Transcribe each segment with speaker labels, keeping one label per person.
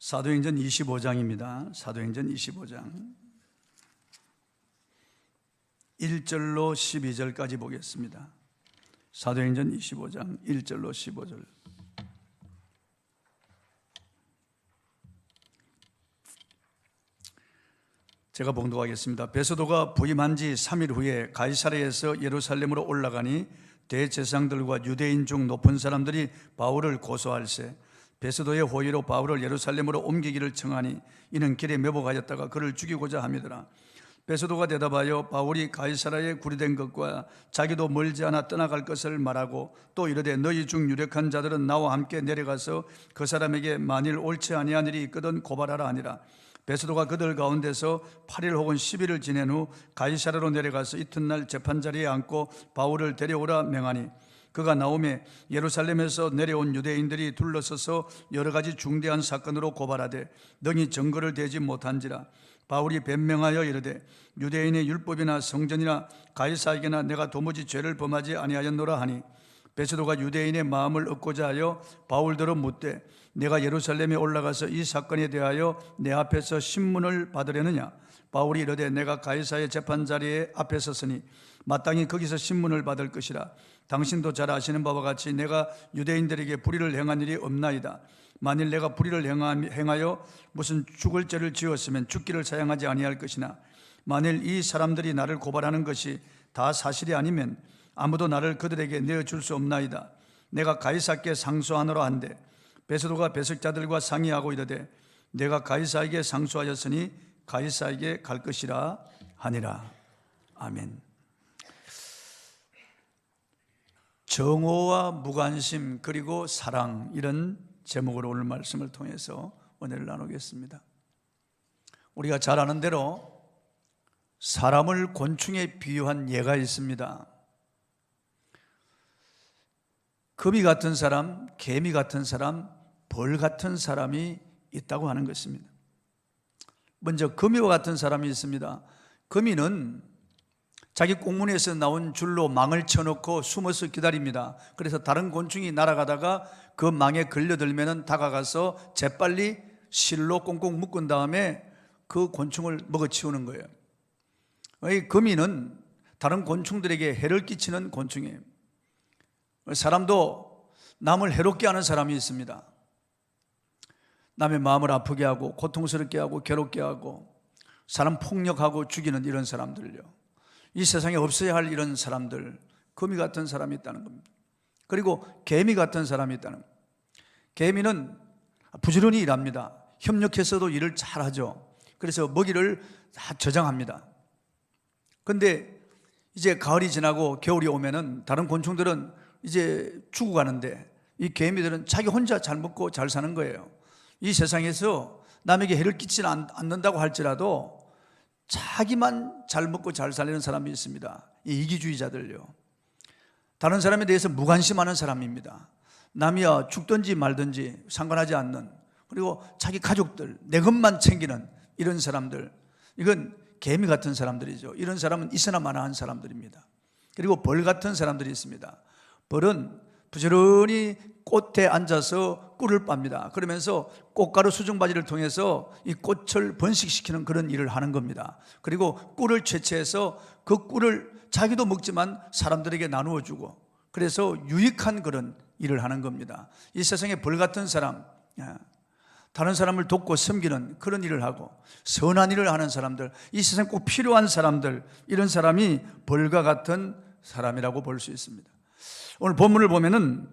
Speaker 1: 사도행전 25장입니다. 사도행전 25장 1절로 12절까지 보겠습니다. 사도행전 25장 1절로 15절. 제가 봉독하겠습니다. 베소도가 부임한 지 3일 후에 가이사랴에서 예루살렘으로 올라가니 대제사장들과 유대인 중 높은 사람들이 바울을 고소할세 베소도의 호의로 바울을 예루살렘으로 옮기기를 청하니 이는 길에 매복하였다가 그를 죽이고자 함이더라. 베소도가 대답하여 바울이 가이사랴에 구리된 것과 자기도 멀지 않아 떠나갈 것을 말하고 또 이르되 너희 중 유력한 자들은 나와 함께 내려가서 그 사람에게 만일 옳지 아니한 일이 있거든 고발하라 하니라. 베소도가 그들 가운데서 8일 혹은 10일을 지낸 후 가이사랴로 내려가서 이튿날 재판자리에 앉고 바울을 데려오라 명하니 그가 나오매 예루살렘에서 내려온 유대인들이 둘러서서 여러 가지 중대한 사건으로 고발하되 능히 증거를 대지 못한지라. 바울이 변명하여 이르되 유대인의 율법이나 성전이나 가이사에게나 내가 도무지 죄를 범하지 아니하였노라 하니 베소도가 유대인의 마음을 얻고자 하여 바울더러 묻되 내가 예루살렘에 올라가서 이 사건에 대하여 내 앞에서 신문을 받으려느냐. 바울이 이르되 내가 가이사의 재판자리에 앞에 섰으니 마땅히 거기서 신문을 받을 것이라. 당신도 잘 아시는 바와 같이 내가 유대인들에게 불의를 행한 일이 없나이다. 만일 내가 불의를 행하여 무슨 죽을 죄를 지었으면 죽기를 사양하지 아니할 것이나 만일 이 사람들이 나를 고발하는 것이 다 사실이 아니면 아무도 나를 그들에게 내어줄 수 없나이다. 내가 가이사께 상소하노라 한데 베소도가 배석자들과 상의하고 이르되 내가 가이사에게 상소하였으니 가이사에게 갈 것이라 하니라. 아멘. 정오와 무관심 그리고 사랑, 이런 제목으로 오늘 말씀을 통해서 은혜를 나누겠습니다. 우리가 잘 아는 대로 사람을 곤충에 비유한 예가 있습니다. 거미 같은 사람, 개미 같은 사람, 벌 같은 사람이 있다고 하는 것입니다. 먼저 거미와 같은 사람이 있습니다. 거미는 자기 꽁무니에서 나온 줄로 망을 쳐놓고 숨어서 기다립니다. 그래서 다른 곤충이 날아가다가 그 망에 걸려들면 다가가서 재빨리 실로 꽁꽁 묶은 다음에 그 곤충을 먹어치우는 거예요. 이 거미는 다른 곤충들에게 해를 끼치는 곤충이에요. 사람도 남을 해롭게 하는 사람이 있습니다. 남의 마음을 아프게 하고 고통스럽게 하고 괴롭게 하고 사람 폭력하고 죽이는 이런 사람들요, 이 세상에 없어야 할 이런 사람들, 거미 같은 사람이 있다는 겁니다. 그리고 개미 같은 사람이 있다는 겁니다. 개미는 부지런히 일합니다. 협력해서도 일을 잘하죠. 그래서 먹이를 다 저장합니다. 그런데 이제 가을이 지나고 겨울이 오면은 다른 곤충들은 이제 죽어가는데 이 개미들은 자기 혼자 잘 먹고 잘 사는 거예요. 이 세상에서 남에게 해를 끼치지 않는다고 할지라도 자기만 잘 먹고 잘 살리는 사람이 있습니다. 이 이기주의자들요. 다른 사람에 대해서 무관심하는 사람입니다. 남이야 죽든지 말든지 상관하지 않는, 그리고 자기 가족들, 내 것만 챙기는 이런 사람들, 이건 개미 같은 사람들이죠. 이런 사람은 있으나 마나한 사람들입니다. 그리고 벌 같은 사람들이 있습니다. 벌은 부지런히 꽃에 앉아서 꿀을 빱니다. 그러면서 꽃가루 수정바지를 통해서 이 꽃을 번식시키는 그런 일을 하는 겁니다. 그리고 꿀을 채취해서 그 꿀을 자기도 먹지만 사람들에게 나누어 주고, 그래서 유익한 그런 일을 하는 겁니다. 이 세상에 벌 같은 사람, 다른 사람을 돕고 섬기는 그런 일을 하고 선한 일을 하는 사람들, 이 세상에 꼭 필요한 사람들, 이런 사람이 벌과 같은 사람이라고 볼 수 있습니다. 오늘 본문을 보면은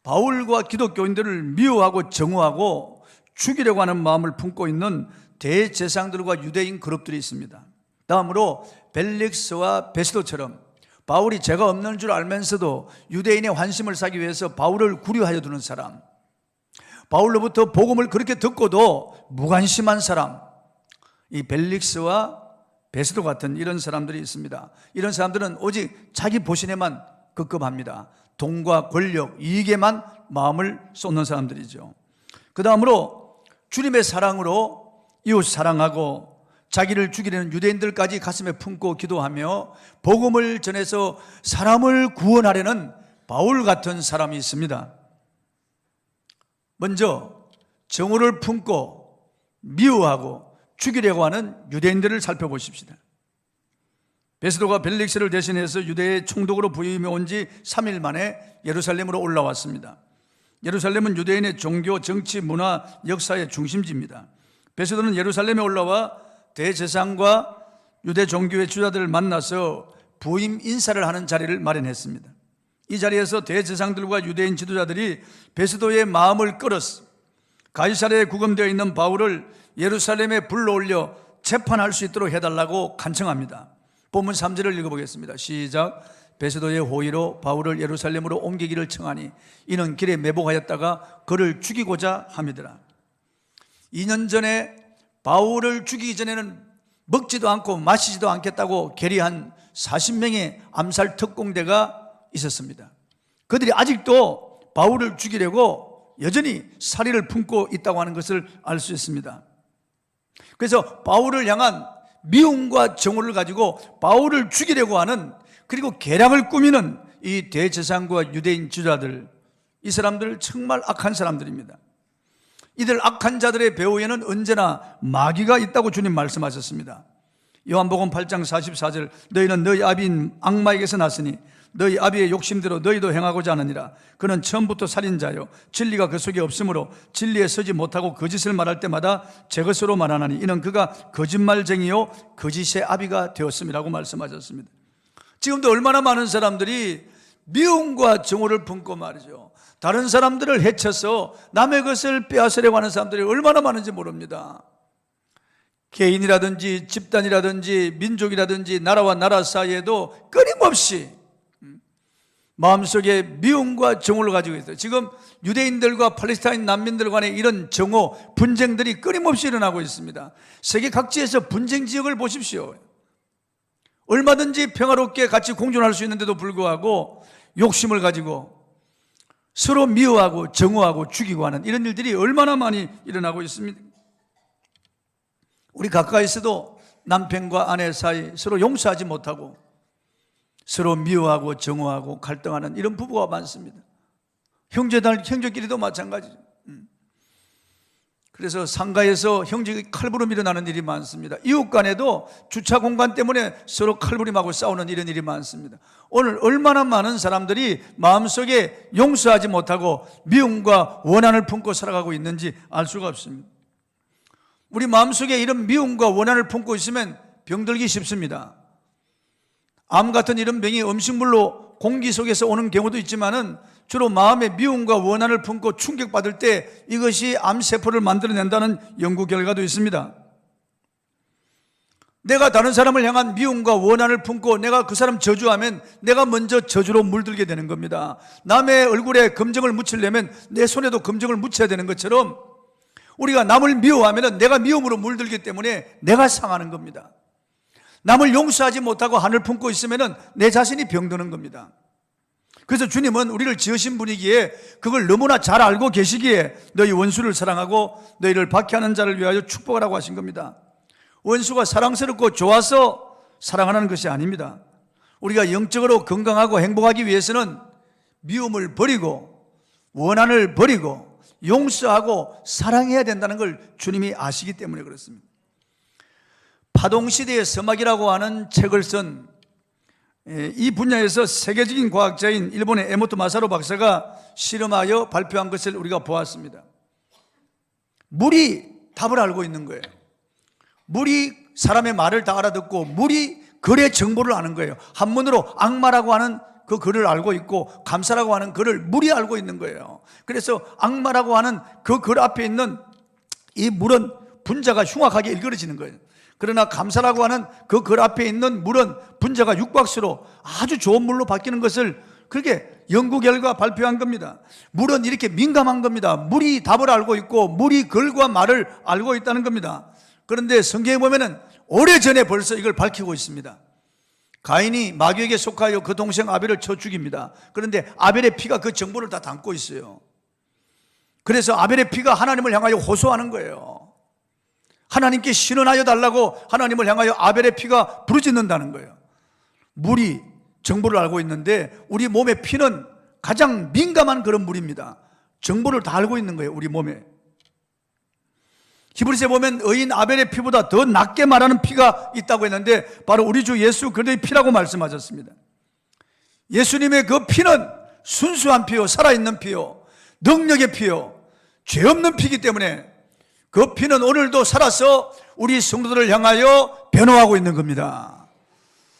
Speaker 1: 바울과 기독교인들을 미워하고 정오하고 죽이려고 하는 마음을 품고 있는 대제사장들과 유대인 그룹들이 있습니다. 다음으로 벨릭스와 베소도처럼 바울이 죄가 없는 줄 알면서도 유대인의 환심을 사기 위해서 바울을 구려하여 두는 사람, 바울로부터 복음을 그렇게 듣고도 무관심한 사람, 이 벨릭스와 베소도 같은 이런 사람들이 있습니다. 이런 사람들은 오직 자기 보신에만 급급합니다. 돈과 권력, 이익에만 마음을 쏟는 사람들이죠. 그 다음으로 주님의 사랑으로 이웃 사랑하고 자기를 죽이려는 유대인들까지 가슴에 품고 기도하며 복음을 전해서 사람을 구원하려는 바울 같은 사람이 있습니다. 먼저 정오를 품고 미워하고 죽이려고 하는 유대인들을 살펴보십시다. 베스도가 벨릭스를 대신해서 유대의 총독으로 부임해 온 지 3일 만에 예루살렘으로 올라왔습니다. 예루살렘은 유대인의 종교, 정치, 문화, 역사의 중심지입니다. 베스도는 예루살렘에 올라와 대제사장과 유대 종교의 주자들을 만나서 부임 인사를 하는 자리를 마련했습니다. 이 자리에서 대제사장들과 유대인 지도자들이 베스도의 마음을 끌어서 가이사랴에 구금되어 있는 바울을 예루살렘에 불러올려 재판할 수 있도록 해달라고 간청합니다. 본문 3절을 읽어보겠습니다. 시작. 베스도의 호의로 바울을 예루살렘으로 옮기기를 청하니 이는 길에 매복하였다가 그를 죽이고자 함이더라. 2년 전에 바울을 죽이기 전에는 먹지도 않고 마시지도 않겠다고 결의한 40명의 암살 특공대가 있었습니다. 그들이 아직도 바울을 죽이려고 여전히 살이를 품고 있다고 하는 것을 알 수 있습니다. 그래서 바울을 향한 미움과 정오를 가지고 바울을 죽이려고 하는, 그리고 계략을 꾸미는 이 대제사장과 유대인 지도자들, 이 사람들 정말 악한 사람들입니다. 이들 악한 자들의 배후에는 언제나 마귀가 있다고 주님 말씀하셨습니다. 요한복음 8장 44절, 너희는 너희 아비인 악마에게서 났으니 너희 아비의 욕심대로 너희도 행하고자 하느니라. 그는 처음부터 살인자요 진리가 그 속에 없으므로 진리에 서지 못하고 거짓을 말할 때마다 제 것으로 말하나니 이는 그가 거짓말쟁이요 거짓의 아비가 되었음이라고 말씀하셨습니다. 지금도 얼마나 많은 사람들이 미움과 정오를 품고 말이죠, 다른 사람들을 해쳐서 남의 것을 빼앗으려고 하는 사람들이 얼마나 많은지 모릅니다. 개인이라든지 집단이라든지 민족이라든지 나라와 나라 사이에도 끊임없이 마음속에 미움과 정오를 가지고 있어요. 지금 유대인들과 팔레스타인 난민들 간의 이런 정오, 분쟁들이 끊임없이 일어나고 있습니다. 세계 각지에서 분쟁 지역을 보십시오. 얼마든지 평화롭게 같이 공존할 수 있는데도 불구하고 욕심을 가지고 서로 미워하고 정오하고 죽이고 하는 이런 일들이 얼마나 많이 일어나고 있습니다. 우리 가까이서도 남편과 아내 사이 서로 용서하지 못하고 서로 미워하고 정오하고 갈등하는 이런 부부가 많습니다. 형제끼리도 마찬가지죠. 그래서 상가에서 형제의 칼부림 일어나는 일이 많습니다. 이웃 간에도 주차 공간 때문에 서로 칼부림하고 싸우는 이런 일이 많습니다. 오늘 얼마나 많은 사람들이 마음속에 용서하지 못하고 미움과 원한을 품고 살아가고 있는지 알 수가 없습니다. 우리 마음속에 이런 미움과 원한을 품고 있으면 병들기 쉽습니다. 암 같은 이런 병이 음식물로 공기 속에서 오는 경우도 있지만은 주로 마음에 미움과 원한을 품고 충격받을 때 이것이 암세포를 만들어낸다는 연구 결과도 있습니다. 내가 다른 사람을 향한 미움과 원한을 품고 내가 그 사람 저주하면 내가 먼저 저주로 물들게 되는 겁니다. 남의 얼굴에 검정을 묻히려면 내 손에도 검정을 묻혀야 되는 것처럼 우리가 남을 미워하면 내가 미움으로 물들기 때문에 내가 상하는 겁니다. 남을 용서하지 못하고 한을 품고 있으면 내 자신이 병드는 겁니다. 그래서 주님은 우리를 지으신 분이기에 그걸 너무나 잘 알고 계시기에 너희 원수를 사랑하고 너희를 박해하는 자를 위하여 축복하라고 하신 겁니다. 원수가 사랑스럽고 좋아서 사랑하는 것이 아닙니다. 우리가 영적으로 건강하고 행복하기 위해서는 미움을 버리고 원한을 버리고 용서하고 사랑해야 된다는 걸 주님이 아시기 때문에 그렇습니다. 파동시대의 서막이라고 하는 책을 쓴 이 분야에서 세계적인 과학자인 일본의 에모토 마사로 박사가 실험하여 발표한 것을 우리가 보았습니다. 물이 답을 알고 있는 거예요. 물이 사람의 말을 다 알아듣고 물이 글의 정보를 아는 거예요. 한문으로 악마라고 하는 그 글을 알고 있고 감사라고 하는 글을 물이 알고 있는 거예요. 그래서 악마라고 하는 그 글 앞에 있는 이 물은 분자가 흉악하게 일그러지는 거예요. 그러나 감사라고 하는 그 글 앞에 있는 물은 분자가 육박수로 아주 좋은 물로 바뀌는 것을 그렇게 연구 결과 발표한 겁니다. 물은 이렇게 민감한 겁니다. 물이 답을 알고 있고 물이 글과 말을 알고 있다는 겁니다. 그런데 성경에 보면은 오래전에 벌써 이걸 밝히고 있습니다. 가인이 마귀에게 속하여 그 동생 아벨을 쳐 죽입니다. 그런데 아벨의 피가 그 정보를 다 담고 있어요. 그래서 아벨의 피가 하나님을 향하여 호소하는 거예요. 하나님께 신원하여 달라고 하나님을 향하여 아벨의 피가 부르짖는다는 거예요. 물이 정보를 알고 있는데 우리 몸의 피는 가장 민감한 그런 물입니다. 정보를 다 알고 있는 거예요, 우리 몸에. 히브리서에 보면 의인 아벨의 피보다 더 낫게 말하는 피가 있다고 했는데 바로 우리 주 예수 그리스도의 피라고 말씀하셨습니다. 예수님의 그 피는 순수한 피요, 살아있는 피요, 능력의 피요, 죄 없는 피이기 때문에 그 피는 오늘도 살아서 우리 성도들을 향하여 변호하고 있는 겁니다.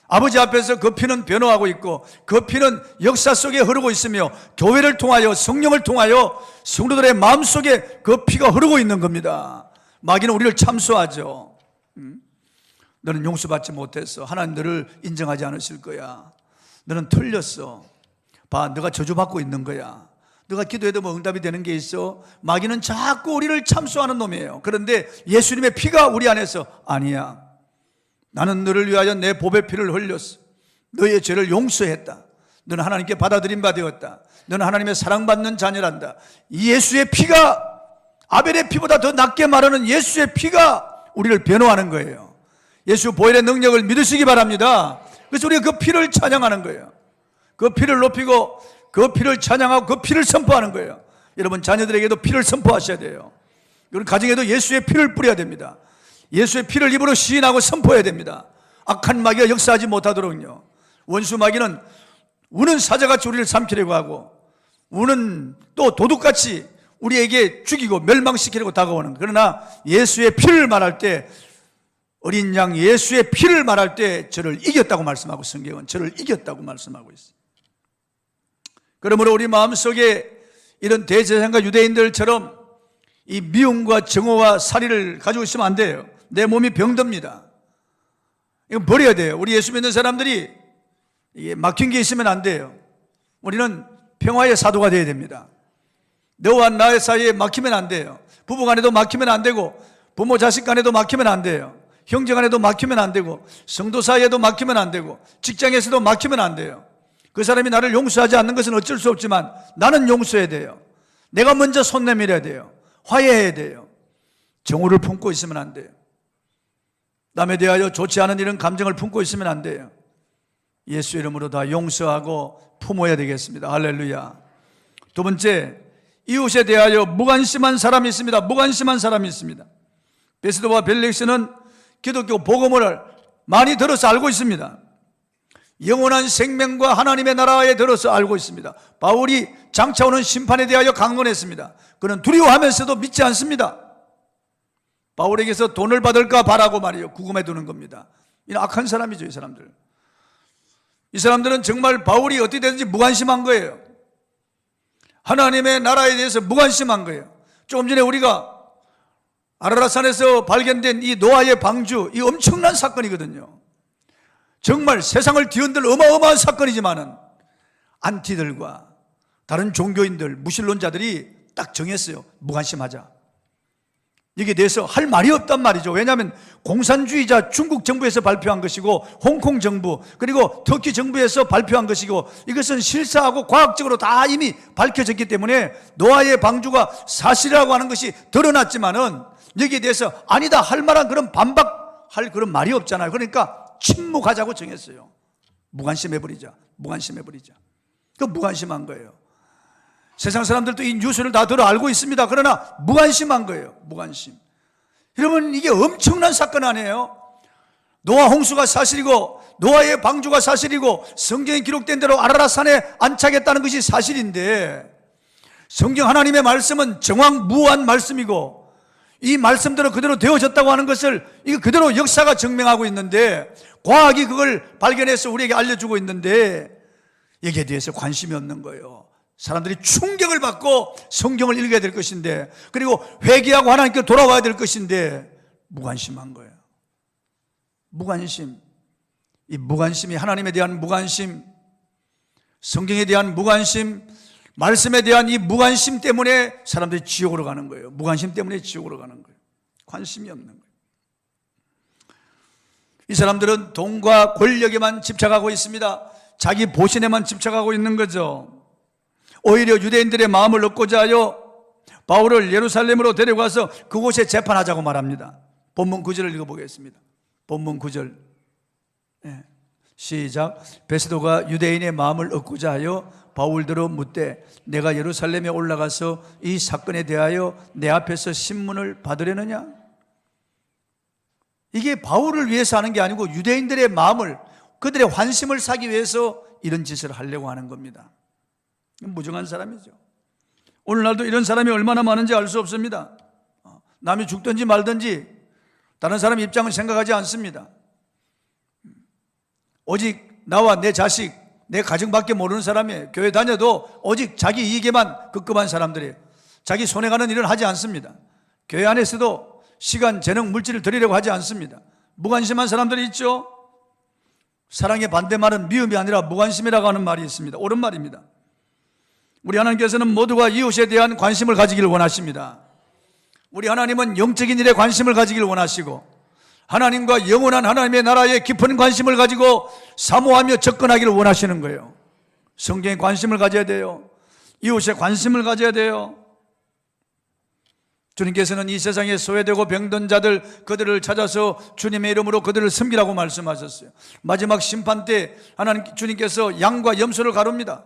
Speaker 1: 아버지 앞에서 그 피는 변호하고 있고 그 피는 역사 속에 흐르고 있으며 교회를 통하여 성령을 통하여 성도들의 마음속에 그 피가 흐르고 있는 겁니다. 마귀는 우리를 참소하죠. 너는 용서받지 못했어. 하나님 너를 인정하지 않으실 거야. 너는 틀렸어. 봐, 너가 저주받고 있는 거야. 너가 기도해도 뭐 응답이 되는 게 있어? 마귀는 자꾸 우리를 참소하는 놈이에요. 그런데 예수님의 피가 우리 안에서 아니야. 나는 너를 위하여 내 보배 피를 흘렸어. 너의 죄를 용서했다. 너는 하나님께 받아들임 바 되었다. 너는 하나님의 사랑받는 자녀란다. 이 예수의 피가 아벨의 피보다 더 낫게 말하는 예수의 피가 우리를 변호하는 거예요. 예수 보혈의 능력을 믿으시기 바랍니다. 그래서 우리가 그 피를 찬양하는 거예요. 그 피를 높이고 그 피를 찬양하고 그 피를 선포하는 거예요. 여러분 자녀들에게도 피를 선포하셔야 돼요. 여러분 가정에도 예수의 피를 뿌려야 됩니다. 예수의 피를 입으로 시인하고 선포해야 됩니다. 악한 마귀가 역사하지 못하도록요. 원수 마귀는 우는 사자같이 우리를 삼키려고 하고 우는 또 도둑같이 우리에게 죽이고 멸망시키려고 다가오는, 그러나 예수의 피를 말할 때, 어린 양 예수의 피를 말할 때 저를 이겼다고 말씀하고 성경은 저를 이겼다고 말씀하고 있어요. 그러므로 우리 마음속에 이런 대제사장과 유대인들처럼 이 미움과 정오와 살의를 가지고 있으면 안 돼요. 내 몸이 병듭니다. 이건 버려야 돼요. 우리 예수 믿는 사람들이 이게 막힌 게 있으면 안 돼요. 우리는 평화의 사도가 되어야 됩니다. 너와 나의 사이에 막히면 안 돼요. 부부 간에도 막히면 안 되고 부모 자식 간에도 막히면 안 돼요. 형제 간에도 막히면 안 되고 성도 사이에도 막히면 안 되고 직장에서도 막히면 안 돼요. 그 사람이 나를 용서하지 않는 것은 어쩔 수 없지만 나는 용서해야 돼요. 내가 먼저 손 내밀어야 돼요. 화해해야 돼요. 정오를 품고 있으면 안 돼요. 남에 대하여 좋지 않은 이런 감정을 품고 있으면 안 돼요. 예수 이름으로 다 용서하고 품어야 되겠습니다. 할렐루야. 두 번째, 이웃에 대하여 무관심한 사람이 있습니다. 무관심한 사람이 있습니다. 베스도와 벨릭스는 기독교 복음을 많이 들어서 알고 있습니다. 영원한 생명과 하나님의 나라에 들어서 알고 있습니다. 바울이 장차오는 심판에 대하여 강론했습니다. 그는 두려워하면서도 믿지 않습니다. 바울에게서 돈을 받을까 바라고 말이요, 구금해 두는 겁니다. 이는 악한 사람이죠. 이 사람들은 정말 바울이 어떻게 되든지 무관심한 거예요. 하나님의 나라에 대해서 무관심한 거예요. 조금 전에 우리가 아라랏산에서 발견된 이 노아의 방주, 이 엄청난 사건이거든요. 정말 세상을 뒤흔들 어마어마한 사건이지만은 안티들과 다른 종교인들, 무신론자들이 딱 정했어요. 무관심하자. 여기에 대해서 할 말이 없단 말이죠. 왜냐하면 공산주의자 중국 정부에서 발표한 것이고 홍콩 정부 그리고 터키 정부에서 발표한 것이고 이것은 실사하고 과학적으로 다 이미 밝혀졌기 때문에 노아의 방주가 사실이라고 하는 것이 드러났지만은 여기에 대해서 아니다 할 만한 그런 반박할 그런 말이 없잖아요. 그러니까 침묵하자고 정했어요. 무관심해버리자. 그 무관심한 거예요. 세상 사람들도 이 뉴스를 다 들어 알고 있습니다. 그러나 무관심한 거예요. 무관심. 여러분 이게 엄청난 사건 아니에요? 노아 홍수가 사실이고 노아의 방주가 사실이고 성경에 기록된 대로 아라랏산에 안착했다는 것이 사실인데 성경 하나님의 말씀은 정확무한 말씀이고 이 말씀대로 그대로 되어졌다고 하는 것을 이거 그대로 역사가 증명하고 있는데 과학이 그걸 발견해서 우리에게 알려주고 있는데 여기에 대해서 관심이 없는 거예요. 사람들이 충격을 받고 성경을 읽어야 될 것인데 그리고 회개하고 하나님께 돌아와야 될 것인데 무관심한 거예요. 무관심. 이 무관심이 하나님에 대한 무관심, 성경에 대한 무관심, 말씀에 대한 이 무관심 때문에 사람들이 지옥으로 가는 거예요. 무관심 때문에 지옥으로 가는 거예요. 관심이 없는 거예요. 이 사람들은 돈과 권력에만 집착하고 있습니다. 자기 보신에만 집착하고 있는 거죠. 오히려 유대인들의 마음을 얻고자 하여 바울을 예루살렘으로 데려가서 그곳에 재판하자고 말합니다. 본문 9절을 읽어보겠습니다. 본문 9절 시작. 베스도가 유대인의 마음을 얻고자 하여 바울들로 묻되 내가 예루살렘에 올라가서 이 사건에 대하여 내 앞에서 신문을 받으려느냐? 이게 바울을 위해서 하는 게 아니고 유대인들의 마음을, 그들의 환심을 사기 위해서 이런 짓을 하려고 하는 겁니다. 무정한 사람이죠. 오늘날도 이런 사람이 얼마나 많은지 알 수 없습니다. 남이 죽든지 말든지 다른 사람 입장은 생각하지 않습니다. 오직 나와 내 자식, 내 가정밖에 모르는 사람이에요. 교회 다녀도 오직 자기 이익에만 급급한 사람들이에요. 자기 손해가는 일은 하지 않습니다. 교회 안에서도 시간, 재능, 물질을 드리려고 하지 않습니다. 무관심한 사람들이 있죠. 사랑의 반대말은 미움이 아니라 무관심이라고 하는 말이 있습니다. 옳은 말입니다. 우리 하나님께서는 모두가 이웃에 대한 관심을 가지기를 원하십니다. 우리 하나님은 영적인 일에 관심을 가지기를 원하시고, 하나님과 영원한 하나님의 나라에 깊은 관심을 가지고 사모하며 접근하기를 원하시는 거예요. 성경에 관심을 가져야 돼요. 이웃에 관심을 가져야 돼요. 주님께서는 이 세상에 소외되고 병든 자들, 그들을 찾아서 주님의 이름으로 그들을 섬기라고 말씀하셨어요. 마지막 심판 때 주님께서 양과 염소를 가릅니다.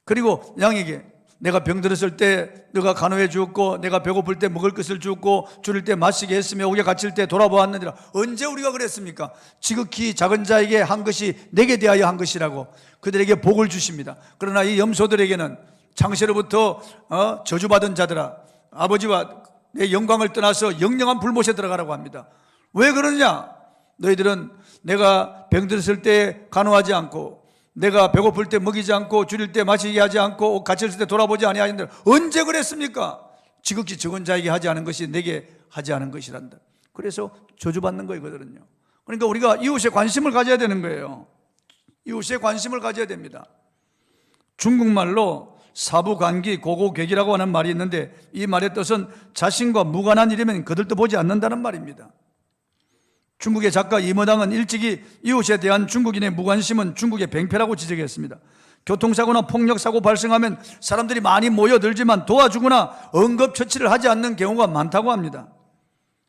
Speaker 1: 그리고 양에게 내가 병들었을 때 너가 간호해 주었고, 내가 배고플 때 먹을 것을 주었고, 줄일 때 마시게 했으며 옥에 갇힐 때 돌아보았느니라. 언제 우리가 그랬습니까? 지극히 작은 자에게 한 것이 내게 대하여 한 것이라고 그들에게 복을 주십니다. 그러나 이 염소들에게는 창세로부터 저주받은 자들아, 아버지와 내 영광을 떠나서 영영한 불못에 들어가라고 합니다. 왜 그러느냐? 너희들은 내가 병들었을 때 간호하지 않고, 내가 배고플 때 먹이지 않고, 줄일 때 마시게 하지 않고, 갇혔을 때 돌아보지 아니하였는데 언제 그랬습니까? 지극히 적은 자에게 하지 않은 것이 내게 하지 않은 것이란다. 그래서 저주받는 거예요, 그들은요. 그러니까 우리가 이웃에 관심을 가져야 되는 거예요. 이웃에 관심을 가져야 됩니다. 중국말로 사부관기 고고객이라고 하는 말이 있는데, 이 말의 뜻은 자신과 무관한 일이면 그들도 보지 않는다는 말입니다. 중국의 작가 이머당은 일찍이 이웃에 대한 중국인의 무관심은 중국의 병폐라고 지적했습니다. 교통사고나 폭력사고 발생하면 사람들이 많이 모여들지만 도와주거나 응급처치를 하지 않는 경우가 많다고 합니다.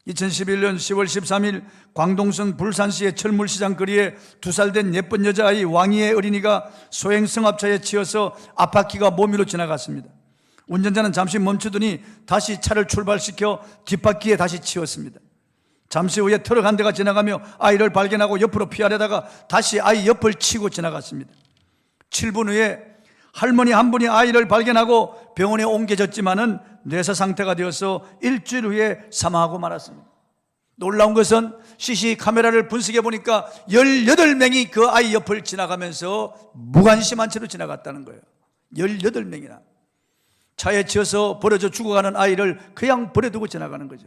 Speaker 1: 2011년 10월 13일 광동성 불산시의 철물시장 거리에 2살 된 예쁜 여자아이 왕이의 어린이가 소행 승합차에 치여서 앞바퀴가 몸 위로 지나갔습니다. 운전자는 잠시 멈추더니 다시 차를 출발시켜 뒷바퀴에 다시 치였습니다. 잠시 후에 트럭 한 대가 지나가며 아이를 발견하고 옆으로 피하려다가 다시 아이 옆을 치고 지나갔습니다. 7분 후에 할머니 한 분이 아이를 발견하고 병원에 옮겨졌지만은 뇌사 상태가 되어서 일주일 후에 사망하고 말았습니다. 놀라운 것은 CC 카메라를 분석해 보니까 18명이 그 아이 옆을 지나가면서 무관심한 채로 지나갔다는 거예요. 18명이나. 차에 치여서 버려져 죽어가는 아이를 그냥 버려두고 지나가는 거죠.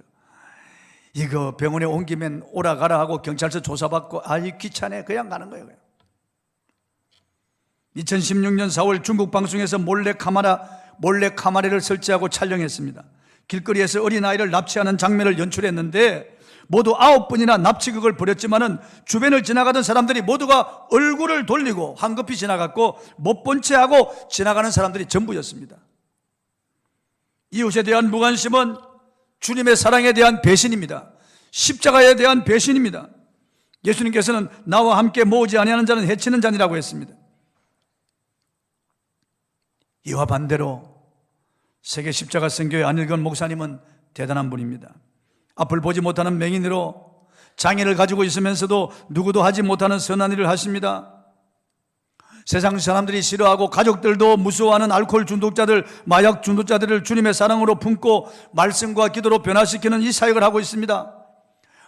Speaker 1: 이거 병원에 옮기면 오라 가라 하고 경찰서 조사받고 아이 귀찮네 그냥 가는 거예요. 2016년 4월 중국 방송에서 몰래 카메라를 설치하고 촬영했습니다. 길거리에서 어린아이를 납치하는 장면을 연출했는데 모두 9분이나 납치극을 벌였지만은 주변을 지나가던 사람들이 모두가 얼굴을 돌리고 황급히 지나갔고 못 본 채 하고 지나가는 사람들이 전부였습니다. 이웃에 대한 무관심은 주님의 사랑에 대한 배신입니다. 십자가에 대한 배신입니다. 예수님께서는 나와 함께 모으지 아니하는 자는 해치는 자니라고 했습니다. 이와 반대로 세계 십자가 선교회 안일건 목사님은 대단한 분입니다. 앞을 보지 못하는 맹인으로 장애를 가지고 있으면서도 누구도 하지 못하는 선한 일을 하십니다. 세상 사람들이 싫어하고 가족들도 무서워하는 알코올 중독자들, 마약 중독자들을 주님의 사랑으로 품고 말씀과 기도로 변화시키는 이 사역을 하고 있습니다.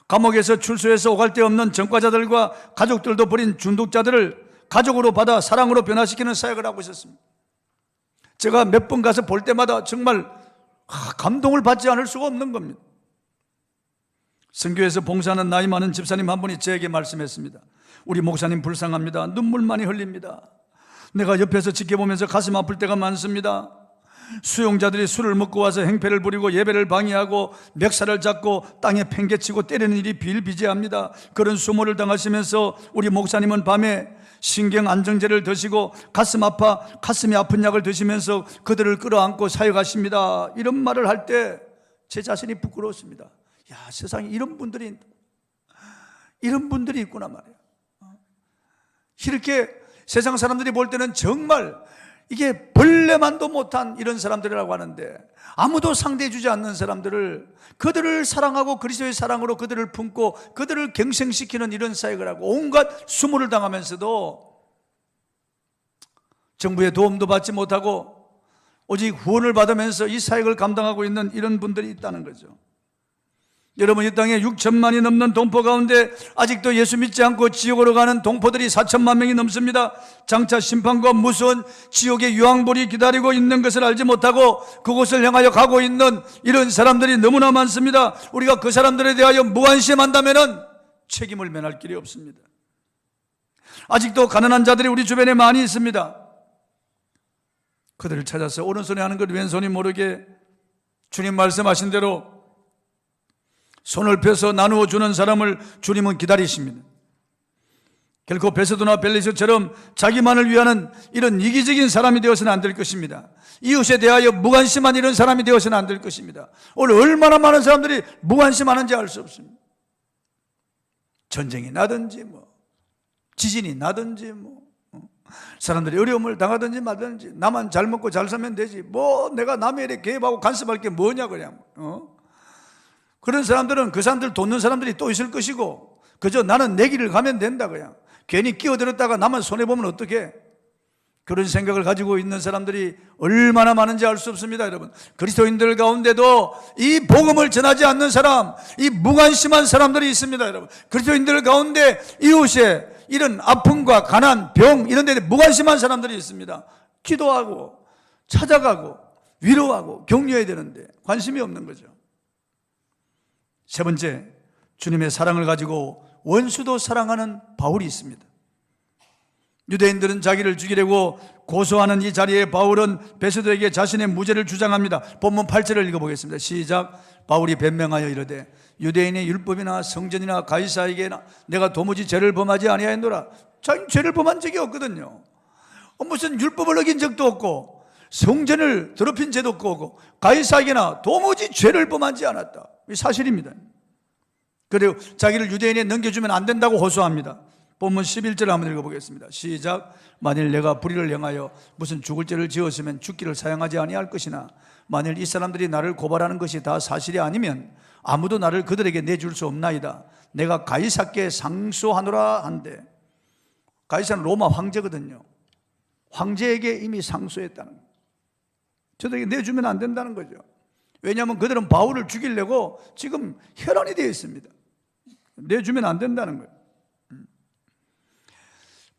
Speaker 1: 감옥에서 출소해서 오갈 데 없는 전과자들과 가족들도 버린 중독자들을 가족으로 받아 사랑으로 변화시키는 사역을 하고 있었습니다. 제가 몇 번 가서 볼 때마다 정말 감동을 받지 않을 수가 없는 겁니다. 선교에서 봉사하는 나이 많은 집사님 한 분이 저에게 말씀했습니다. 우리 목사님 불쌍합니다. 눈물 많이 흘립니다. 내가 옆에서 지켜보면서 가슴 아플 때가 많습니다. 수용자들이 술을 먹고 와서 행패를 부리고 예배를 방해하고 멱살을 잡고 땅에 팽개치고 때리는 일이 비일비재합니다. 그런 수모를 당하시면서 우리 목사님은 밤에 신경 안정제를 드시고 가슴이 아픈 약을 드시면서 그들을 끌어안고 사역하십니다. 이런 말을 할 때 제 자신이 부끄러웠습니다. 야, 세상에 이런 분들이 있구나 말이에요. 이렇게 세상 사람들이 볼 때는 정말 이게 벌레만도 못한 이런 사람들이라고 하는데, 아무도 상대해 주지 않는 사람들을, 그들을 사랑하고 그리스도의 사랑으로 그들을 품고 그들을 갱생시키는 이런 사역을 하고 온갖 수모를 당하면서도 정부의 도움도 받지 못하고 오직 후원을 받으면서 이 사역을 감당하고 있는 이런 분들이 있다는 거죠. 여러분, 이 땅에 6천만이 넘는 동포 가운데 아직도 예수 믿지 않고 지옥으로 가는 동포들이 4천만 명이 넘습니다. 장차 심판과 무서운 지옥의 유황불이 기다리고 있는 것을 알지 못하고 그곳을 향하여 가고 있는 이런 사람들이 너무나 많습니다. 우리가 그 사람들에 대하여 무관심한다면 책임을 면할 길이 없습니다. 아직도 가난한 자들이 우리 주변에 많이 있습니다. 그들을 찾아서 오른손이 하는 것 왼손이 모르게 주님 말씀하신 대로 손을 펴서 나누어 주는 사람을 주님은 기다리십니다. 결코 베소도나 벨리스처럼 자기만을 위하는 이런 이기적인 사람이 되어서는 안 될 것입니다. 이웃에 대하여 무관심한 이런 사람이 되어서는 안 될 것입니다. 오늘 얼마나 많은 사람들이 무관심하는지 알 수 없습니다. 전쟁이 나든지 지진이 나든지 사람들이 어려움을 당하든지 말든지 나만 잘 먹고 잘 살면 되지 내가 남의 일에 개입하고 간섭할 게 뭐냐 그냥 그런 사람들은 그 사람들 돕는 사람들이 또 있을 것이고 그저 나는 내 길을 가면 된다 그냥 괜히 끼어들었다가 나만 손해보면 어떡해. 그런 생각을 가지고 있는 사람들이 얼마나 많은지 알 수 없습니다. 여러분, 그리스도인들 가운데도 이 복음을 전하지 않는 사람, 이 무관심한 사람들이 있습니다. 여러분, 그리스도인들 가운데 이웃의 이런 아픔과 가난, 병 이런 데 무관심한 사람들이 있습니다. 기도하고 찾아가고 위로하고 격려해야 되는데 관심이 없는 거죠. 세 번째, 주님의 사랑을 가지고 원수도 사랑하는 바울이 있습니다. 유대인들은 자기를 죽이려고 고소하는 이 자리에 바울은 베소도에게 자신의 무죄를 주장합니다. 본문 8절을 읽어보겠습니다. 시작. 바울이 변명하여 이르되 유대인의 율법이나 성전이나 가이사에게나 내가 도무지 죄를 범하지 아니하였노라. 자기는 죄를 범한 적이 없거든요. 무슨 율법을 어긴 적도 없고 성전을 더럽힌 죄도 없고 가이사에게나 도무지 죄를 범하지 않았다. 이 사실입니다. 그리고 자기를 유대인에 넘겨주면 안 된다고 호소합니다. 본문 11절 한번 읽어보겠습니다. 시작. 만일 내가 불의를 행하여 무슨 죽을 죄를 지었으면 죽기를 사용하지 아니할 것이나 만일 이 사람들이 나를 고발하는 것이 다 사실이 아니면 아무도 나를 그들에게 내줄 수 없나이다. 내가 가이사께 상소하노라 한데, 가이사는 로마 황제거든요. 황제에게 이미 상소했다는 거예요. 저들에게 내주면 안 된다는 거죠. 왜냐하면 그들은 바울을 죽이려고 지금 혈안이 되어 있습니다. 내주면 안 된다는 거예요.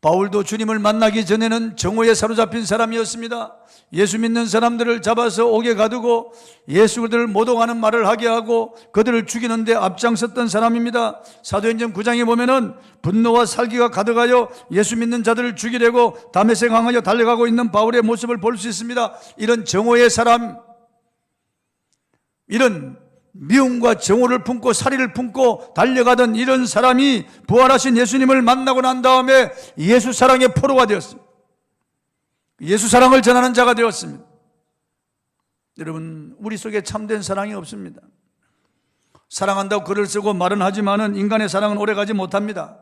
Speaker 1: 바울도 주님을 만나기 전에는 정오에 사로잡힌 사람이었습니다. 예수 믿는 사람들을 잡아서 옥에 가두고 예수들을 모독하는 말을 하게 하고 그들을 죽이는데 앞장섰던 사람입니다. 사도행전 9장에 보면은 분노와 살기가 가득하여 예수 믿는 자들을 죽이려고 다메섹 향하여 달려가고 있는 바울의 모습을 볼 수 있습니다. 이런 정오의 사람, 이런 미움과 정오를 품고 사리를 품고 달려가던 이런 사람이 부활하신 예수님을 만나고 난 다음에 예수 사랑의 포로가 되었습니다. 예수 사랑을 전하는 자가 되었습니다. 여러분, 우리 속에 참된 사랑이 없습니다. 사랑한다고 글을 쓰고 말은 하지만은 인간의 사랑은 오래가지 못합니다.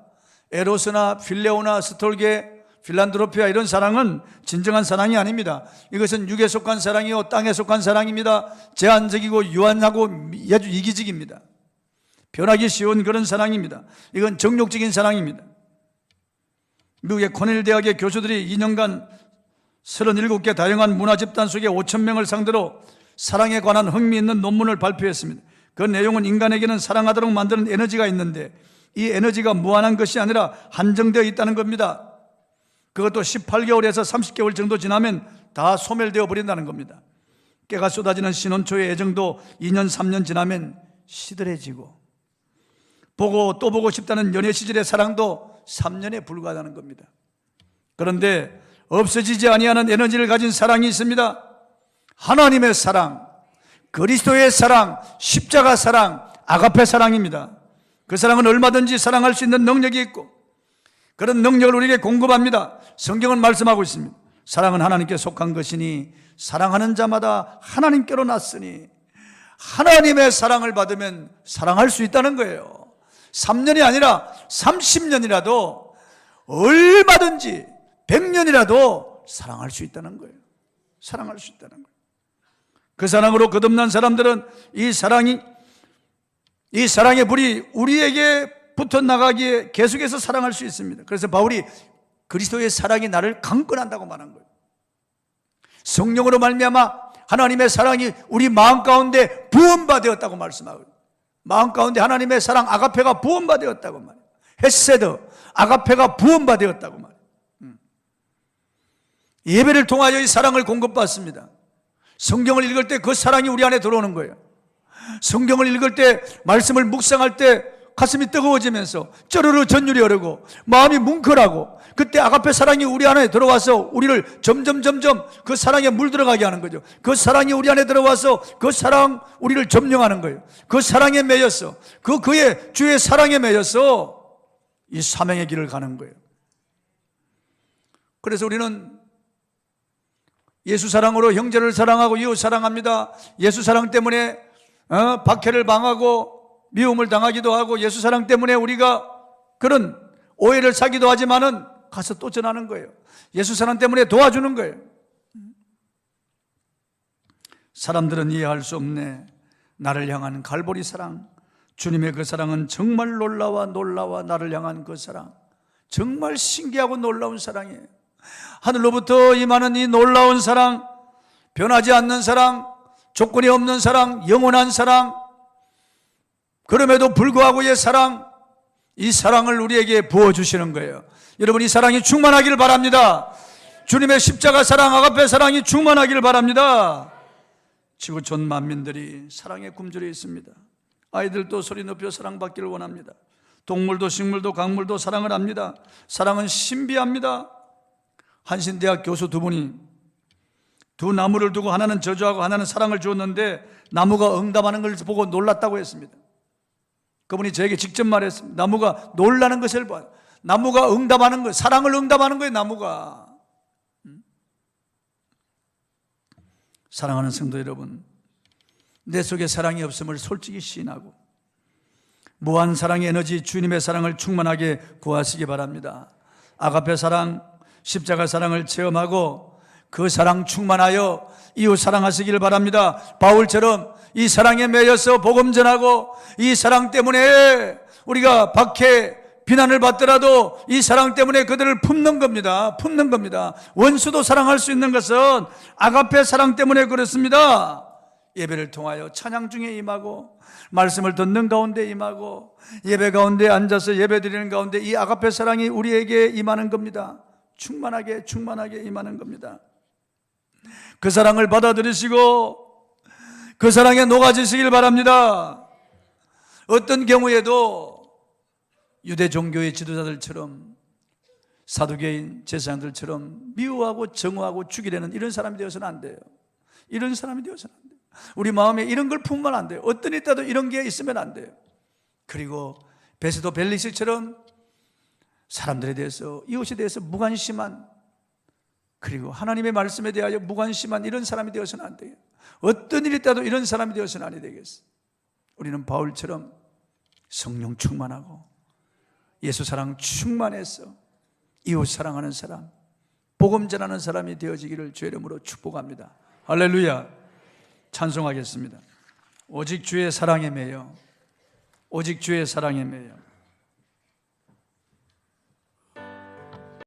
Speaker 1: 에로스나 필레오나 스톨게, 필란드로피아 이런 사랑은 진정한 사랑이 아닙니다. 이것은 육에 속한 사랑이요 땅에 속한 사랑입니다. 제한적이고 유한하고 아주 이기적입니다. 변하기 쉬운 그런 사랑입니다. 이건 정욕적인 사랑입니다. 미국의 코넬 대학의 교수들이 2년간 37개 다양한 문화 집단 속에 5,000명을 상대로 사랑에 관한 흥미있는 논문을 발표했습니다. 그 내용은 인간에게는 사랑하도록 만드는 에너지가 있는데 이 에너지가 무한한 것이 아니라 한정되어 있다는 겁니다. 그것도 18개월에서 30개월 정도 지나면 다 소멸되어 버린다는 겁니다. 깨가 쏟아지는 신혼초의 애정도 2년 3년 지나면 시들해지고 보고 또 보고 싶다는 연애 시절의 사랑도 3년에 불과하다는 겁니다. 그런데 없어지지 아니하는 에너지를 가진 사랑이 있습니다. 하나님의 사랑, 그리스도의 사랑, 십자가 사랑, 아가페 사랑입니다. 그 사랑은 얼마든지 사랑할 수 있는 능력이 있고 그런 능력을 우리에게 공급합니다. 성경은 말씀하고 있습니다. 사랑은 하나님께 속한 것이니 사랑하는 자마다 하나님께로 났으니 하나님의 사랑을 받으면 사랑할 수 있다는 거예요. 3년이 아니라 30년이라도 얼마든지 100년이라도 사랑할 수 있다는 거예요. 사랑할 수 있다는 거예요. 그 사랑으로 거듭난 사람들은 이 사랑의 불이 우리에게 붙어 나가기에 계속해서 사랑할 수 있습니다. 그래서 바울이 그리스도의 사랑이 나를 강권한다고 말한 거예요. 성령으로 말미암아 하나님의 사랑이 우리 마음 가운데 부음받았다고 말씀하고, 마음 가운데 하나님의 사랑 아가페가 부음받았다고 말해요. 헤세드 아가페가 부음받았다고 말해요. 예배를 통하여 이 사랑을 공급받습니다. 성경을 읽을 때 그 사랑이 우리 안에 들어오는 거예요. 성경을 읽을 때, 말씀을 묵상할 때 가슴이 뜨거워지면서 쩌르르 전율이 흐르고 마음이 뭉클하고, 그때 아가페 사랑이 우리 안에 들어와서 우리를 점점 그 사랑에 물들어가게 하는 거죠. 그 사랑이 우리 안에 들어와서 그 사랑 우리를 점령하는 거예요. 그 사랑에 매여서, 그의 주의 사랑에 매여서 이 사명의 길을 가는 거예요. 그래서 우리는 예수 사랑으로 형제를 사랑하고 이웃 사랑합니다. 예수 사랑 때문에 박해를 당하고 미움을 당하기도 하고, 예수 사랑 때문에 우리가 그런 오해를 사기도 하지만은 가서 또 전하는 거예요. 예수 사랑 때문에 도와주는 거예요. 사람들은 이해할 수 없네. 나를 향한 갈보리 사랑, 주님의 그 사랑은 정말 놀라워 나를 향한 그 사랑, 정말 신기하고 놀라운 사랑이에요. 하늘로부터 임하는 이 놀라운 사랑, 변하지 않는 사랑, 조건이 없는 사랑, 영원한 사랑, 그럼에도 불구하고의 사랑, 이 사랑을 우리에게 부어주시는 거예요. 여러분, 이 사랑이 충만하기를 바랍니다. 주님의 십자가 사랑, 아가페 사랑이 충만하기를 바랍니다. 지구 전 만민들이 사랑에 굶주려 있습니다. 아이들도 소리 높여 사랑받기를 원합니다. 동물도 식물도 강물도 사랑을 합니다. 사랑은 신비합니다. 한신대학 교수 두 분이 두 나무를 두고 하나는 저주하고 하나는 사랑을 주었는데 나무가 응답하는 걸 보고 놀랐다고 했습니다. 그분이 저에게 직접 말했습니다. 나무가 놀라는 것을 봐. 나무가 응답하는 거, 사랑을 응답하는 거예요. 나무가. 사랑하는 성도 여러분, 내 속에 사랑이 없음을 솔직히 시인하고 무한 사랑의 에너지, 주님의 사랑을 충만하게 구하시기 바랍니다. 아가페 사랑, 십자가 사랑을 체험하고 그 사랑 충만하여 이웃 사랑하시기를 바랍니다. 바울처럼 이 사랑에 매여서 복음 전하고, 이 사랑 때문에 우리가 박해 비난을 받더라도 이 사랑 때문에 그들을 품는 겁니다. 품는 겁니다. 원수도 사랑할 수 있는 것은 아가페 사랑 때문에 그렇습니다. 예배를 통하여 찬양 중에 임하고, 말씀을 듣는 가운데 임하고, 예배 가운데 앉아서 예배 드리는 가운데 이 아가페 사랑이 우리에게 임하는 겁니다. 충만하게 임하는 겁니다. 그 사랑을 받아들이시고 그 사랑에 녹아지시길 바랍니다. 어떤 경우에도 유대 종교의 지도자들처럼, 사두개인 제사장들처럼 미워하고 정오하고 죽이려는 이런 사람이 되어서는 안 돼요. 이런 사람이 되어서는 안 돼요. 우리 마음에 이런 걸 품으면 안 돼요. 어떤 이때도 이런 게 있으면 안 돼요. 그리고 베스도 벨리스처럼 사람들에 대해서, 이웃에 대해서 무관심한, 그리고 하나님의 말씀에 대하여 무관심한 이런 사람이 되어서는 안 돼요. 어떤 일이 있다도 이런 사람이 되어서는 안 되겠어요. 우리는 바울처럼 성령 충만하고 예수 사랑 충만해서 이웃 사랑하는 사람, 복음 전하는 사람이 되어지기를 주의 이름으로 축복합니다. 할렐루야. 찬송하겠습니다. 오직 주의 사랑에 매여, 오직 주의 사랑에 매여.